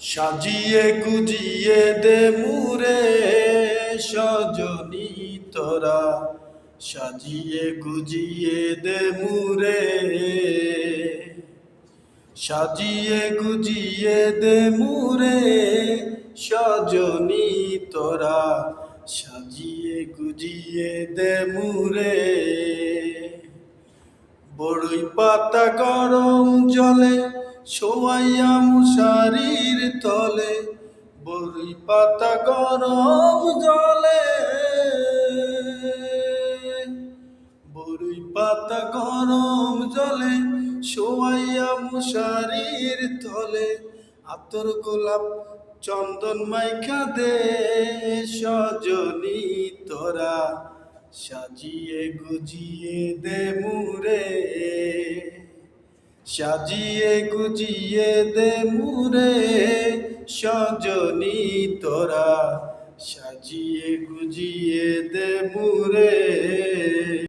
সাজিয়ে গুজিয়ে দে মুরে সজনী তোরা, সাজিয়ে গুজিয়ে দে মুরে, সাজিয়ে গুজিয়ে দে মুরে সজনী তোরা, সাজিয়ে গুজিয়ে দে মুরে। বড়ই পাতা গরম জলে শোয়াইয়া মশারির তলে, বড়ই পাতা গরম জলে, বড়ই পাতা গরম জলে শোয়াইয়া মশারির তলে, আতর গোলাপ চন্দন মাইখা দে সজনী তোরা, সাজিয়ে গুজিয়ে দে মুরে, সাজিয়ে গুজিয়ে দে মুরে সজনী তোরা, সাজিয়ে গুজিয়ে দে মুরে।